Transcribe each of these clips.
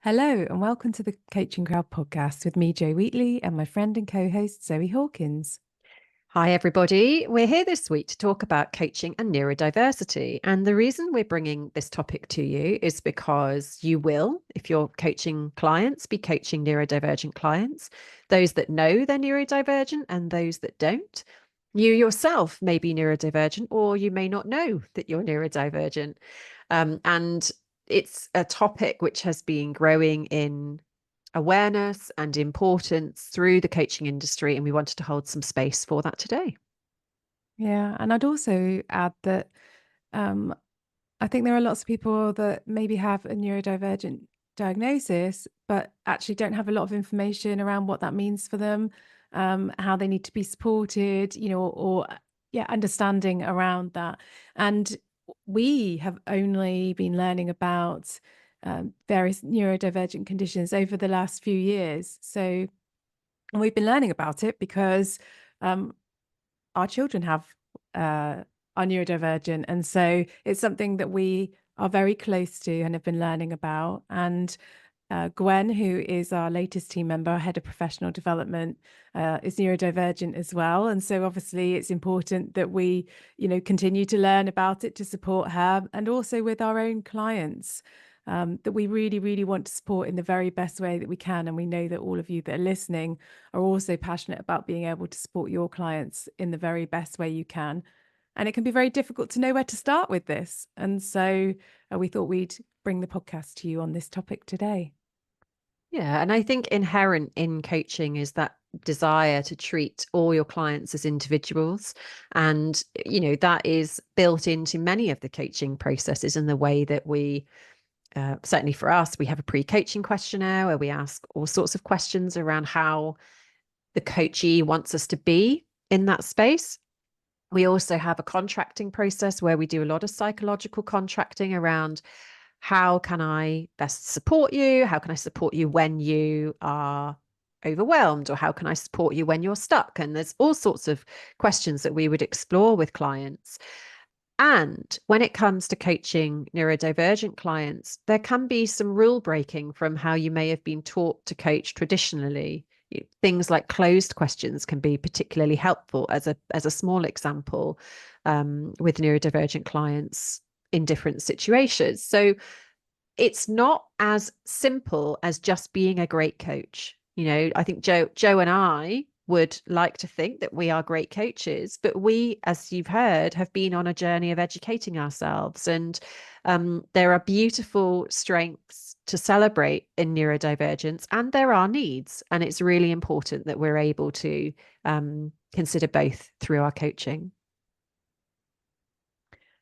Hello and welcome to the Coaching Crowd podcast with me, Jo Wheatley, and my friend and co-host Zoe Hawkins. Hi, everybody. We're here this week to talk about coaching and neurodiversity. And the reason we're bringing this topic to you is because you will, if you're coaching clients, be coaching neurodivergent clients, those that know they're neurodivergent and those that don't. You yourself may be neurodivergent, or you may not know that you're neurodivergent. And it's a topic which has been growing in awareness and importance through the coaching industry, and we wanted to hold some space for that today. Yeah, and I'd also add that I think there are lots of people that maybe have a neurodivergent diagnosis, but actually don't have a lot of information around what that means for them, how they need to be supported, or yeah, understanding around that. And we have only been learning about various neurodivergent conditions over the last few years. So we've been learning about it because um, our children have are neurodivergent, and so it's something that we are very close to and have been learning about. And Gwen, who is our latest team member, our head of professional development, is neurodivergent as well. And so obviously it's important that we, continue to learn about it to support her, and also with our own clients. That we really, really want to support in the very best way that we can. And we know that all of you that are listening are also passionate about being able to support your clients in the very best way you can. And it can be very difficult to know where to start with this. And so we thought we'd bring the podcast to you on this topic today. Yeah, and I think inherent in coaching is that desire to treat all your clients as individuals. And, that is built into many of the coaching processes and the way that we, certainly for us, we have a pre-coaching questionnaire where we ask all sorts of questions around how the coachee wants us to be in that space. We also have a contracting process where we do a lot of psychological contracting around how can I best support you? How can I support you when you are overwhelmed? Or how can I support you when you're stuck? And there's all sorts of questions that we would explore with clients. And when it comes to coaching neurodivergent clients, there can be some rule breaking from how you may have been taught to coach traditionally. Things like closed questions can be particularly helpful as a small example with neurodivergent clients in different situations. So it's not as simple as just being a great coach. I think Joe and I would like to think that we are great coaches, but we, as you've heard, have been on a journey of educating ourselves. And there are beautiful strengths to celebrate in neurodivergence, and there are needs. And it's really important that we're able to consider both through our coaching.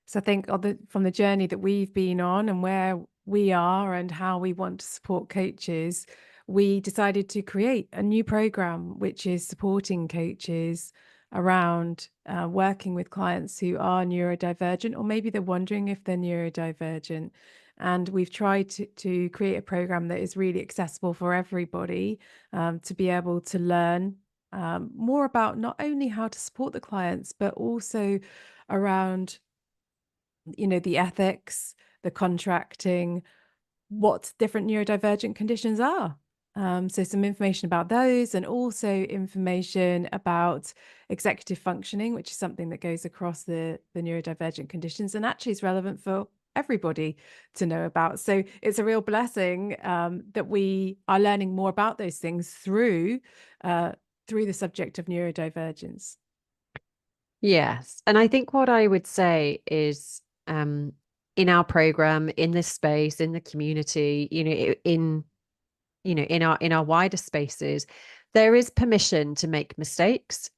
So I think from the journey that we've been on and where we are and how we want to support coaches, we decided to create a new program which is supporting coaches around working with clients who are neurodivergent, or maybe they're wondering if they're neurodivergent. And we've tried to create a program that is really accessible for everybody, to be able to learn more about not only how to support the clients, but also around the ethics, the contracting, what different neurodivergent conditions are. So some information about those, and also information about executive functioning, which is something that goes across the neurodivergent conditions and actually is relevant for everybody to know about. So it's a real blessing that we are learning more about those things through the subject of neurodivergence. Yes. And I think what I would say is in our program, in this space, in the community, in our wider spaces, there is permission to make mistakes.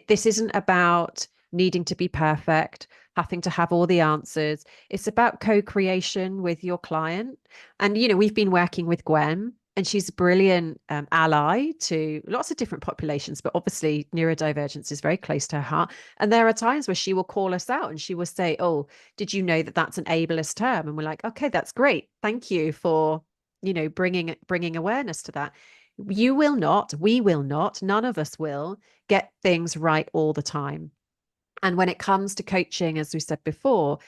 This isn't about needing to be perfect, having to have all the answers. It's about co-creation with your client. And, we've been working with Gwen, and she's a brilliant ally to lots of different populations, but obviously neurodivergence is very close to her heart. And there are times where she will call us out and she will say, "Oh, did you know that that's an ableist term?" And we're like, "Okay, that's great. Thank you for, bringing awareness to that." We will not, none of us will get things right all the time. And when it comes to coaching, as we said before,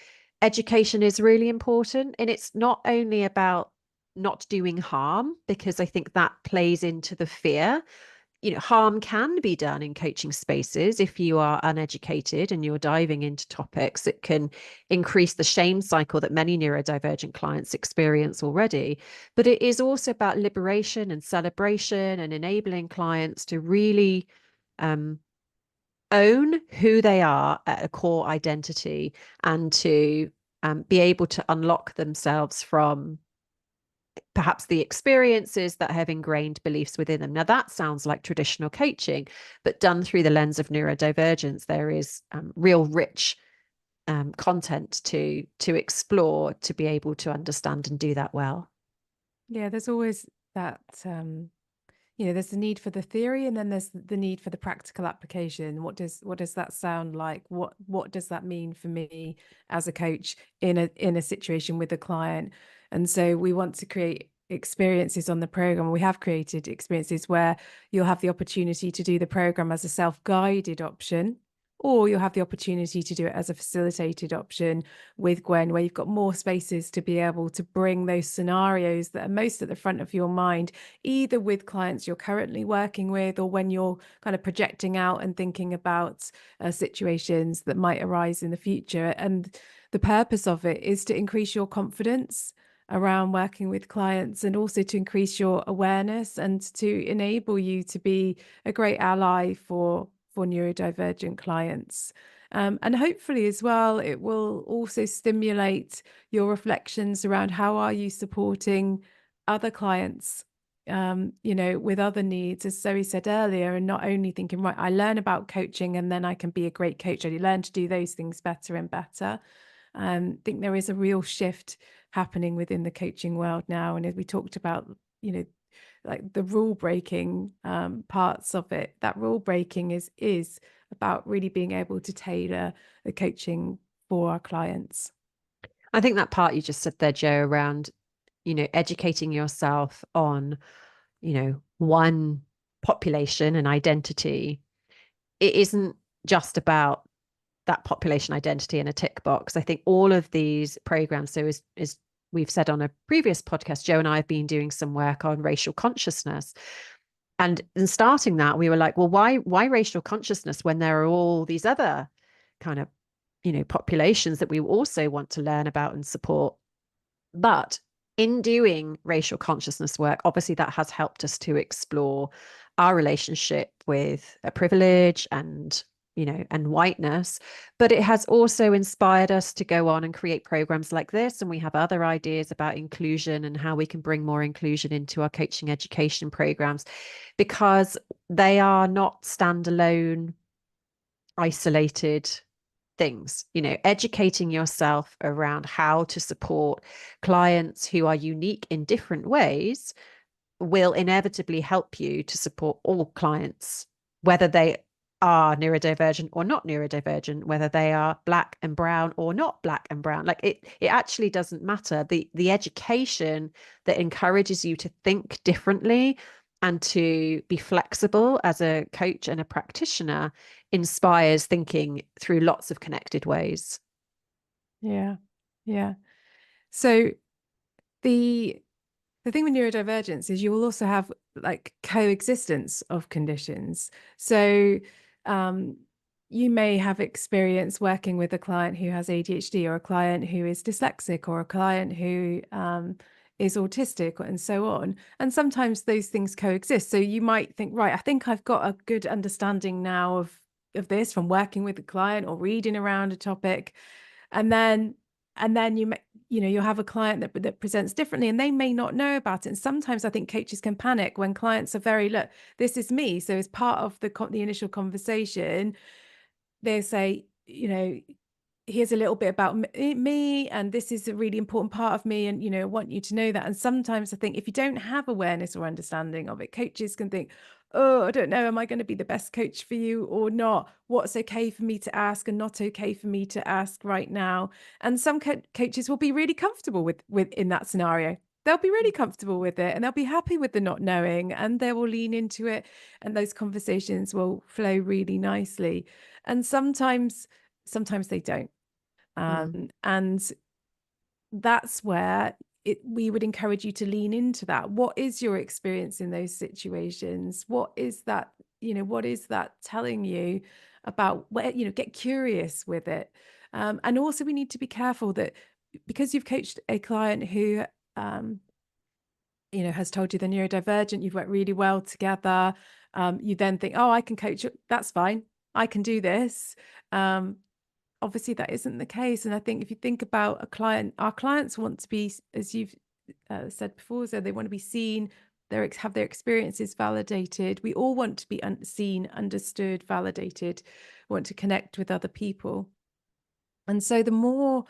education is really important. And it's not only about not doing harm, because I think that plays into the fear. Harm can be done in coaching spaces if you are uneducated and you're diving into topics. It can increase the shame cycle that many neurodivergent clients experience already. But it is also about liberation and celebration and enabling clients to really own who they are at a core identity, and to be able to unlock themselves from perhaps the experiences that have ingrained beliefs within them. Now, that sounds like traditional coaching, but done through the lens of neurodivergence, there is real rich content to explore, to be able to understand and do that well. Yeah, there's always that there's the need for the theory, and then there's the need for the practical application. What does that sound like? What does that mean for me as a coach in a situation with a client? And so we want to create experiences on the program. We have created experiences where you'll have the opportunity to do the program as a self-guided option, or you'll have the opportunity to do it as a facilitated option with Gwen, where you've got more spaces to be able to bring those scenarios that are most at the front of your mind, either with clients you're currently working with, or when you're kind of projecting out and thinking about situations that might arise in the future. And the purpose of it is to increase your confidence around working with clients, and also to increase your awareness and to enable you to be a great ally for neurodivergent clients. And hopefully as well, it will also stimulate your reflections around how are you supporting other clients, with other needs, as Zoe said earlier, and not only thinking, right, I learn about coaching and then I can be a great coach. I learn to do those things better and better. I think there is a real shift happening within the coaching world now. And as we talked about, like the rule breaking parts of it, that rule breaking is about really being able to tailor the coaching for our clients. I think that part you just said there, Jo, around, educating yourself on, one population and identity, it isn't just about that population identity in a tick box. I think all of these programs, so as we've said on a previous podcast, Jo and I have been doing some work on racial consciousness. And in starting that, we were like, well, why racial consciousness when there are all these other kind of, populations that we also want to learn about and support? But in doing racial consciousness work, obviously that has helped us to explore our relationship with a privilege and and whiteness. But it has also inspired us to go on and create programs like this. And we have other ideas about inclusion and how we can bring more inclusion into our coaching education programs, because they are not standalone, isolated things. Educating yourself around how to support clients who are unique in different ways will inevitably help you to support all clients, whether they are neurodivergent or not neurodivergent, whether they are black and brown or not black and brown. Like it actually doesn't matter. The education that encourages you to think differently and to be flexible as a coach and a practitioner inspires thinking through lots of connected ways. Yeah. Yeah. So the thing with neurodivergence is you will also have like coexistence of conditions. So you may have experience working with a client who has ADHD, or a client who is dyslexic, or a client who is autistic, and so on. And sometimes those things coexist. So you might think, right, I think I've got a good understanding now of this from working with a client or reading around a topic. And then you'll have a client that presents differently, and they may not know about it. And sometimes I think coaches can panic when clients are very, look, this is me. So as part of the initial conversation, they say, here's a little bit about me, and this is a really important part of me, and I want you to know that. And sometimes I think if you don't have awareness or understanding of it, coaches can think, oh, I don't know, am I going to be the best coach for you or not? What's okay for me to ask and not okay for me to ask right now? And some coaches will be really comfortable with in that scenario. They'll be really comfortable with it, and they'll be happy with the not knowing, and they will lean into it, and those conversations will flow really nicely. And sometimes they don't. Mm. And that's where we would encourage you to lean into that. What is your experience in those situations? What is that, what is that telling you about where, get curious with it. And also we need to be careful that because you've coached a client who, has told you they're neurodivergent, you've worked really well together. You then think, oh, I can coach, that's fine, I can do this. Obviously that isn't the case. And I think if you think about a client, our clients want to be, as you've said before, so they want to be seen, have their experiences validated. We all want to be seen, understood, validated, want to connect with other people. And so the more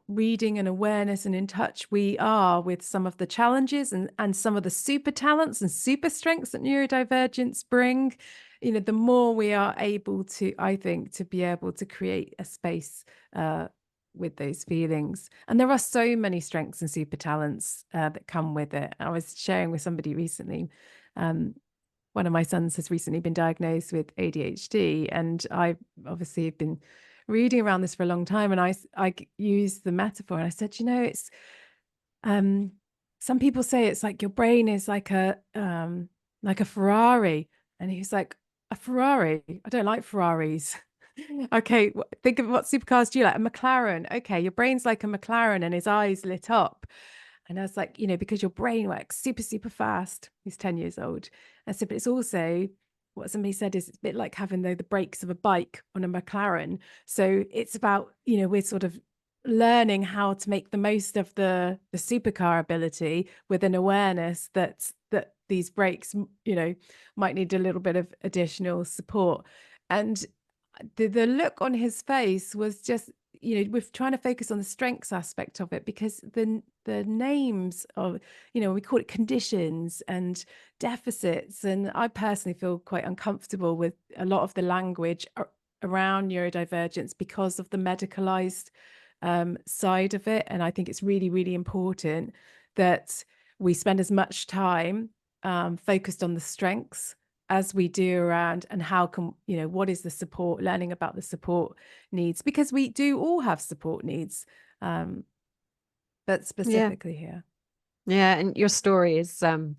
reading and awareness and in touch we are with some of the challenges and some of the super talents and super strengths that neurodivergence bring, the more we are able to, I think, to be able to create a space with those feelings. And there are so many strengths and super talents that come with it. I was sharing with somebody recently, one of my sons has recently been diagnosed with ADHD, and I obviously have been reading around this for a long time. And I used the metaphor, and I said, it's some people say it's like your brain is like a Ferrari, and he's like, a Ferrari? I don't like Ferraris. Okay, think of what supercars do you like? A McLaren. Okay, your brain's like a McLaren, and his eyes lit up. And I was like, because your brain works super, super fast. He's 10 years old. I said, but it's also, what somebody said is, it's a bit like having the brakes of a bike on a McLaren. So it's about, we're sort of learning how to make the most of the supercar ability with an awareness that these brakes, might need a little bit of additional support. And the look on his face was just, we're trying to focus on the strengths aspect of it, because the names of, we call it conditions and deficits. And I personally feel quite uncomfortable with a lot of the language around neurodivergence because of the medicalized side of it. And I think it's really, really important that we spend as much time focused on the strengths as we do around, and how can, what is the support, learning about the support needs, because we do all have support needs, but specifically here. Yeah, and your story is sort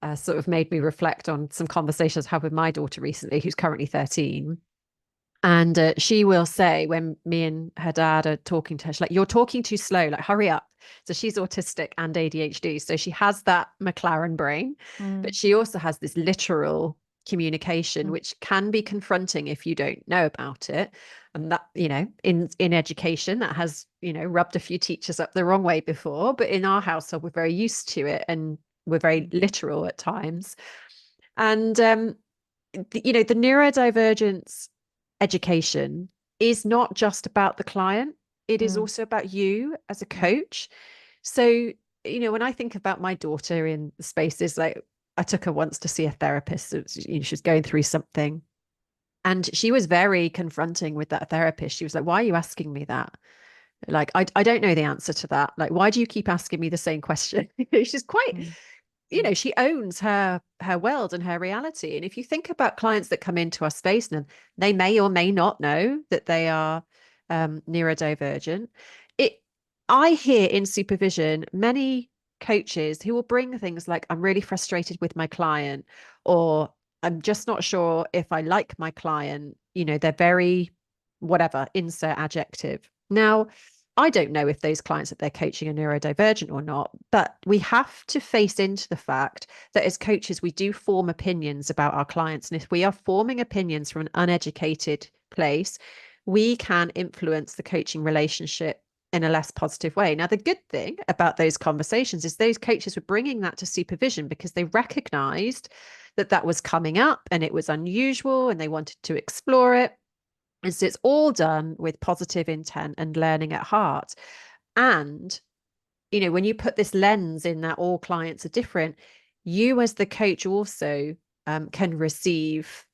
of made me reflect on some conversations I had with my daughter recently, who's currently 13. And she will say, when me and her dad are talking to her, she's like, you're talking too slow, like, hurry up. So she's autistic and ADHD. So she has that McLaren brain, but she also has this literal communication, which can be confronting if you don't know about it. And that, in education, that has, rubbed a few teachers up the wrong way before. But in our household, we're very used to it, and we're very literal at times. And, the neurodivergence education is not just about the client. It is also about you as a coach. So, when I think about my daughter in the spaces, like, I took her once to see a therapist. So, she was going through something, and she was very confronting with that therapist. She was like, why are you asking me that? Like, I don't know the answer to that. Like, why do you keep asking me the same question? She's quite, she owns her world and her reality. And if you think about clients that come into our space, and they may or may not know that they are neurodivergent, I hear in supervision many coaches who will bring things like, I'm really frustrated with my client, or I'm just not sure if I like my client. They're very whatever, insert adjective. Now, I don't know if those clients that they're coaching are neurodivergent or not, but we have to face into the fact that as coaches, we do form opinions about our clients. And if we are forming opinions from an uneducated place, we can influence the coaching relationship in a less positive way. Now, the good thing about those conversations is those coaches were bringing that to supervision because they recognized that that was coming up and it was unusual and they wanted to explore it. And so it's all done with positive intent and learning at heart. And, when you put this lens in that all clients are different, you as the coach also can receive,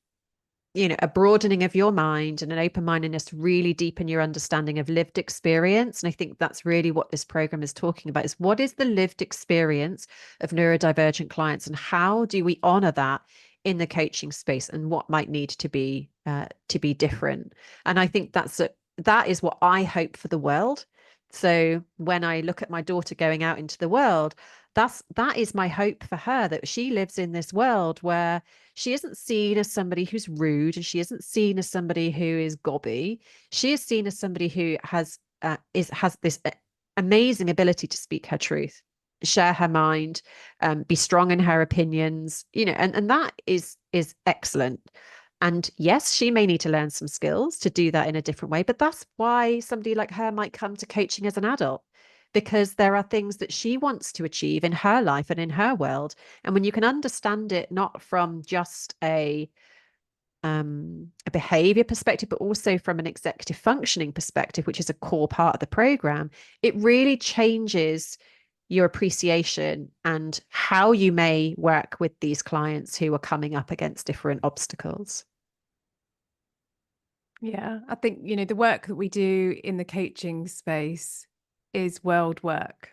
a broadening of your mind and an open-mindedness to really deepen your understanding of lived experience. And I think that's really what this program is talking about, is what is the lived experience of neurodivergent clients, and how do we honor that in the coaching space, and what might need to be different. And I think that is what I hope for the world, So when I look at my daughter going out into the world, that is my hope for her, that she lives in this world where she isn't seen as somebody who's rude, and she isn't seen as somebody who is gobby. She is seen as somebody who has this amazing ability to speak her truth, share her mind, be strong in her opinions, and that is excellent. And yes, she may need to learn some skills to do that in a different way, but that's why somebody like her might come to coaching as an adult, because there are things that she wants to achieve in her life and in her world. And when you can understand it not from just a behavior perspective, but also from an executive functioning perspective, which is a core part of the program, it really changes your appreciation and how you may work with these clients who are coming up against different obstacles. Yeah, I think, the work that we do in the coaching space is world work.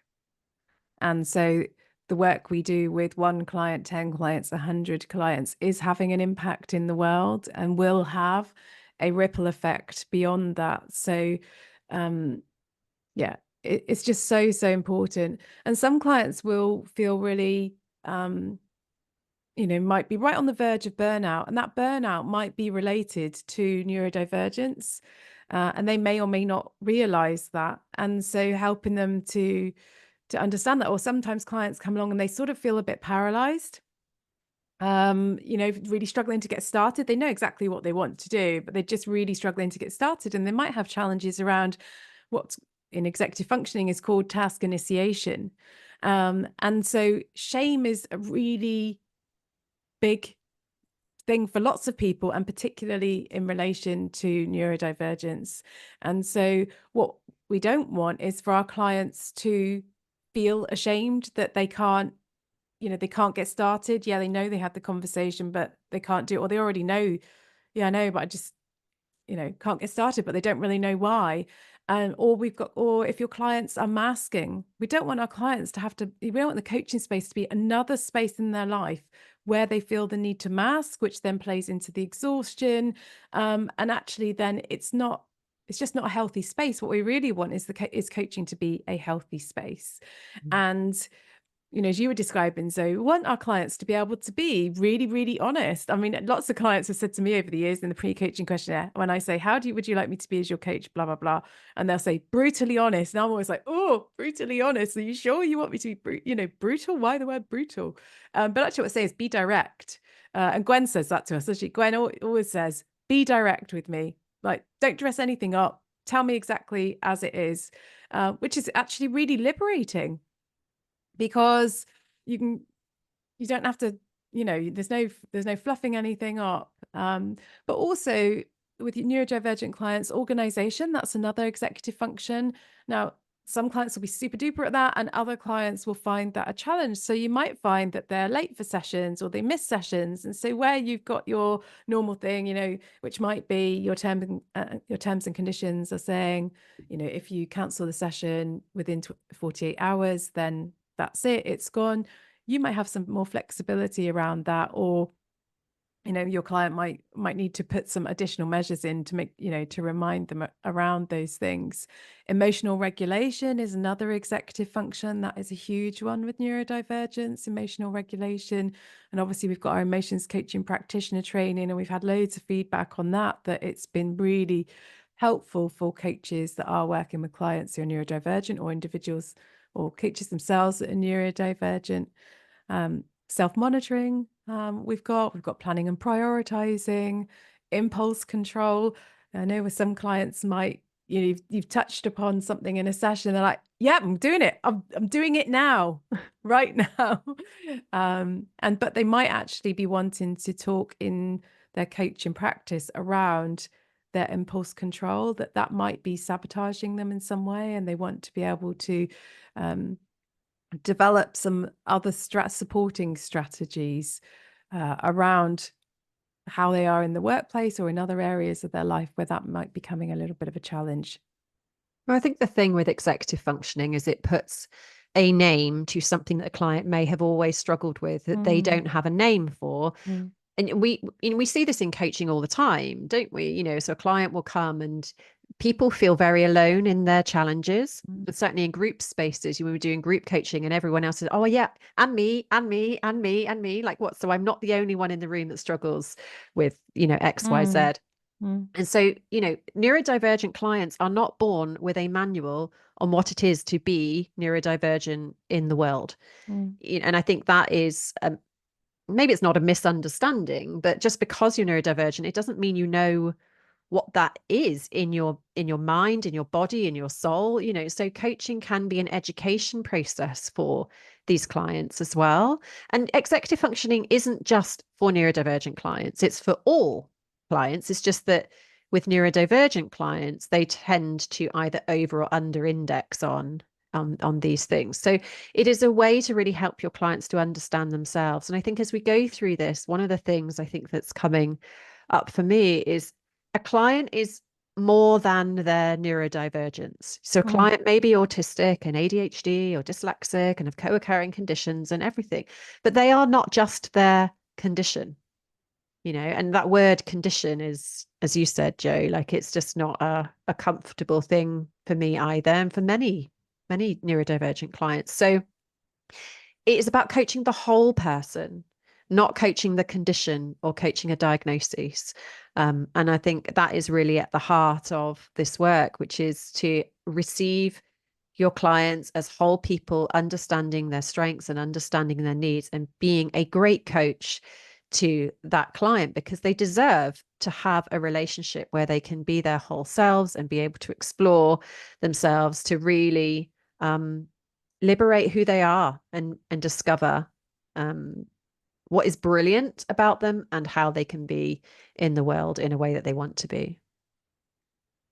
And so the work we do with one client, 10 clients, 100 clients is having an impact in the world and will have a ripple effect beyond that. So, yeah, it's just so, so important. And some clients will feel really, might be right on the verge of burnout, and that burnout might be related to neurodivergence, and they may or may not realize that. And so helping them to understand that, or sometimes clients come along and they sort of feel a bit paralyzed, really struggling to get started. They know exactly what they want to do, but they're just really struggling to get started, and they might have challenges around what's in executive functioning is called task initiation. And so shame is a really big thing for lots of people, and particularly in relation to neurodivergence. And so what we don't want is for our clients to feel ashamed that they can't get started. Yeah, they know they had the conversation, but they can't do it, or they already know, yeah, I know, but I just can't get started, but they don't really know why. Or if your clients are masking, we don't want our clients to have to, we don't want the coaching space to be another space in their life where they feel the need to mask, which then plays into the exhaustion. And actually then it's just not a healthy space. What we really want is coaching to be a healthy space. And as you were describing, so we want our clients to be able to be really, really honest. I mean, lots of clients have said to me over the years in the pre-coaching questionnaire, when I say, would you like me to be as your coach, blah, blah, blah. And they'll say, brutally honest. And I'm always like, oh, brutally honest. Are you sure you want me to be, brutal? Why the word brutal? But actually what I say is be direct. And Gwen says that to us. Actually, Gwen always says, be direct with me. Like, don't dress anything up. Tell me exactly as it is, which is actually really liberating, because you don't have to, there's no fluffing anything up. But also with neurodivergent clients, organization, that's another executive function. Now, some clients will be super duper at that, and other clients will find that a challenge. So you might find that they're late for sessions or they miss sessions. And so where you've got your normal thing, which might be your terms and conditions are saying, if you cancel the session within 48 hours, then that's it, it's gone. You might have some more flexibility around that, or your client might need to put some additional measures in to make, to remind them around those things. Emotional regulation is another executive function that is a huge one with neurodivergence, emotional regulation. And obviously we've got our emotions coaching practitioner training, and we've had loads of feedback on that it's been really helpful for coaches that are working with clients who are neurodivergent, or individuals or coaches themselves that are neurodivergent. Self-monitoring, we've got planning and prioritizing, impulse control. I know with some clients you've touched upon something in a session, they're like, yeah, I'm doing it, I'm doing it now, right now. But they might actually be wanting to talk in their coaching practice around their impulse control, that might be sabotaging them in some way, and they want to be able to develop some other supporting strategies around how they are in the workplace or in other areas of their life where that might be becoming a little bit of a challenge. Well, I think the thing with executive functioning is it puts a name to something that a client may have always struggled with, that they don't have a name for. And we see this in coaching all the time, don't we? So a client will come and people feel very alone in their challenges. Mm. But certainly in group spaces, you were doing group coaching and everyone else is, oh yeah, and me, and me, and me, and me. Like what? So I'm not the only one in the room that struggles with, X, Y, Mm. Z. Mm. And so, neurodivergent clients are not born with a manual on what it is to be neurodivergent in the world. Mm. And I think that is maybe it's not a misunderstanding, but just because you're neurodivergent, it doesn't mean you know what that is in your mind, in your body, in your soul. So coaching can be an education process for these clients as well. And executive functioning isn't just for neurodivergent clients, it's for all clients. It's just that with neurodivergent clients, they tend to either over or under index on these things. So it is a way to really help your clients to understand themselves. And I think as we go through this, one of the things I think that's coming up for me is a client is more than their neurodivergence. So a Mm. client may be autistic and ADHD or dyslexic and have co-occurring conditions and everything, but they are not just their condition, and that word condition is, as you said, Joe, like it's just not a comfortable thing for me either, and for many, many neurodivergent clients. So it is about coaching the whole person, not coaching the condition or coaching a diagnosis. And I think that is really at the heart of this work, which is to receive your clients as whole people, understanding their strengths and understanding their needs, and being a great coach to that client, because they deserve to have a relationship where they can be their whole selves and be able to explore themselves to really liberate who they are and discover um, what is brilliant about them and how they can be in the world in a way that they want to be.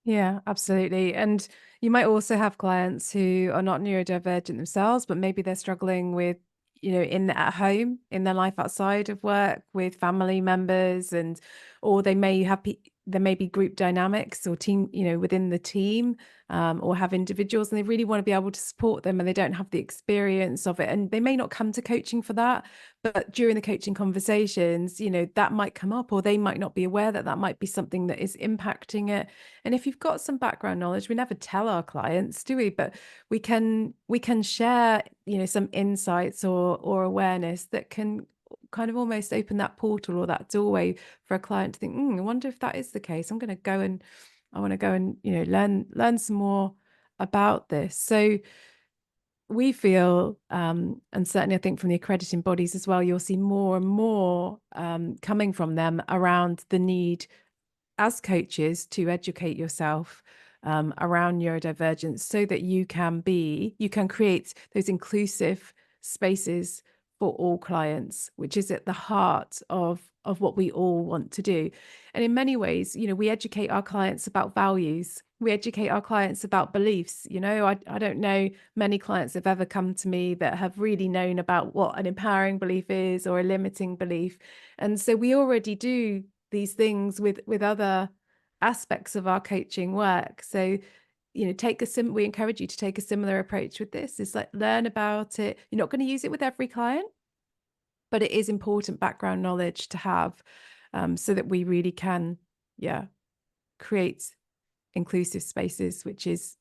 Yeah, absolutely. And you might also have clients who are not neurodivergent themselves, but maybe they're struggling with, in at home, in their life outside of work with family members, and or they may have there may be group dynamics or team, within the team, or have individuals, and they really want to be able to support them, and they don't have the experience of it, and they may not come to coaching for that. But during the coaching conversations, that might come up, or they might not be aware that that might be something that is impacting it. And if you've got some background knowledge, we never tell our clients, do we? But we can share, some insights or awareness that can kind of almost open that portal or that doorway for a client to think, I wonder if that is the case. I want to go and, learn some more about this. So we feel, and certainly I think from the accrediting bodies as well, you'll see more and more coming from them around the need as coaches to educate yourself around neurodivergence, so that you can create those inclusive spaces for all clients, which is at the heart of what we all want to do. And in many ways, we educate our clients about values. We educate our clients about beliefs. I don't know many clients have ever come to me that have really known about what an empowering belief is or a limiting belief. And so we already do these things with other aspects of our coaching work. So, we encourage you to take a similar approach with this. It's like, learn about it. You're not going to use it with every client, but it is important background knowledge to have, so that we really can, yeah, create inclusive spaces, which is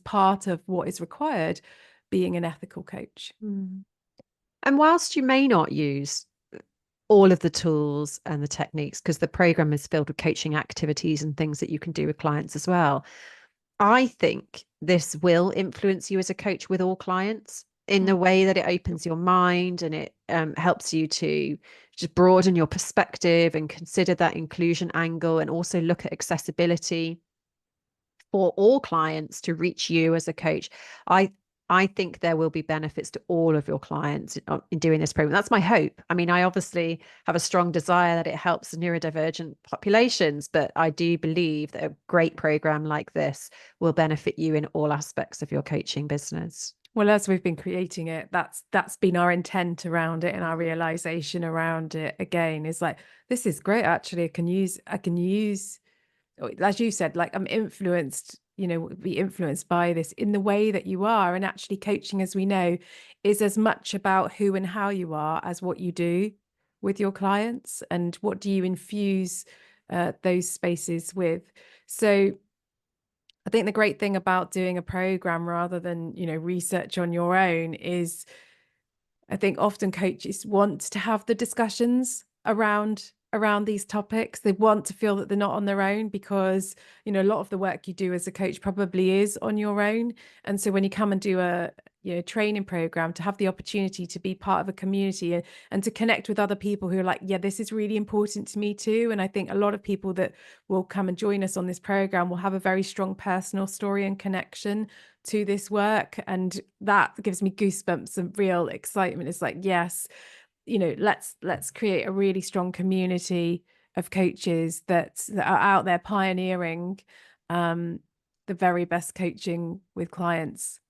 part of what is required being an ethical coach. Mm. And whilst you may not use all of the tools and the techniques, because the program is filled with coaching activities and things that you can do with clients as well, I think this will influence you as a coach with all clients in the way that it opens your mind, and it helps you to just broaden your perspective and consider that inclusion angle, and also look at accessibility for all clients to reach you as a coach. I think there will be benefits to all of your clients in doing this program. That's my hope. I mean, I obviously have a strong desire that it helps neurodivergent populations, but I do believe that a great program like this will benefit you in all aspects of your coaching business. Well, as we've been creating it, that's been our intent around it, and our realization around it again is like, this is great. Actually, I can use, as you said, like, I'm influenced, be influenced by this in the way that you are. And actually coaching, as we know, is as much about who and how you are as what you do with your clients, and what do you infuse those spaces with. So I think the great thing about doing a program rather than, research on your own is I think often coaches want to have the discussions around these topics. They want to feel that they're not on their own because, a lot of the work you do as a coach probably is on your own. And so when you come and do a training program, to have the opportunity to be part of a community and to connect with other people who are like, yeah, this is really important to me too. And I think a lot of people that will come and join us on this program will have a very strong personal story and connection to this work, and that gives me goosebumps and real excitement. It's like, yes, let's create a really strong community of coaches that are out there pioneering the very best coaching with clients.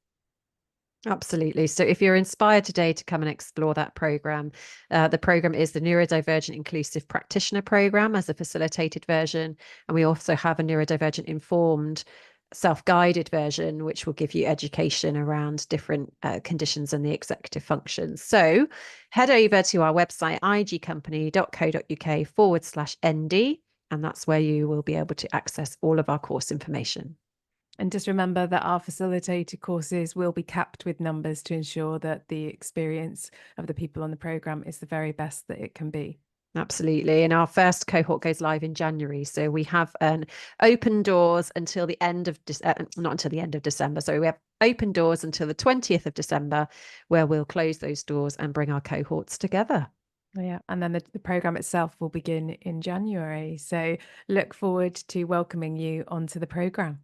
Absolutely. So if you're inspired today to come and explore that program, the program is the Neurodivergent Inclusive Practitioner Program as a facilitated version. And we also have a neurodivergent informed self-guided version, which will give you education around different conditions and the executive functions. So head over to our website, igcompany.co.uk/ND, and that's where you will be able to access all of our course information. And just remember that our facilitated courses will be capped with numbers to ensure that the experience of the people on the program is the very best that it can be. Absolutely. And our first cohort goes live in January. So we have an open doors until the end of, not until the end of December. So we have open doors until the 20th of December, where we'll close those doors and bring our cohorts together. Yeah. And then the program itself will begin in January. So look forward to welcoming you onto the program.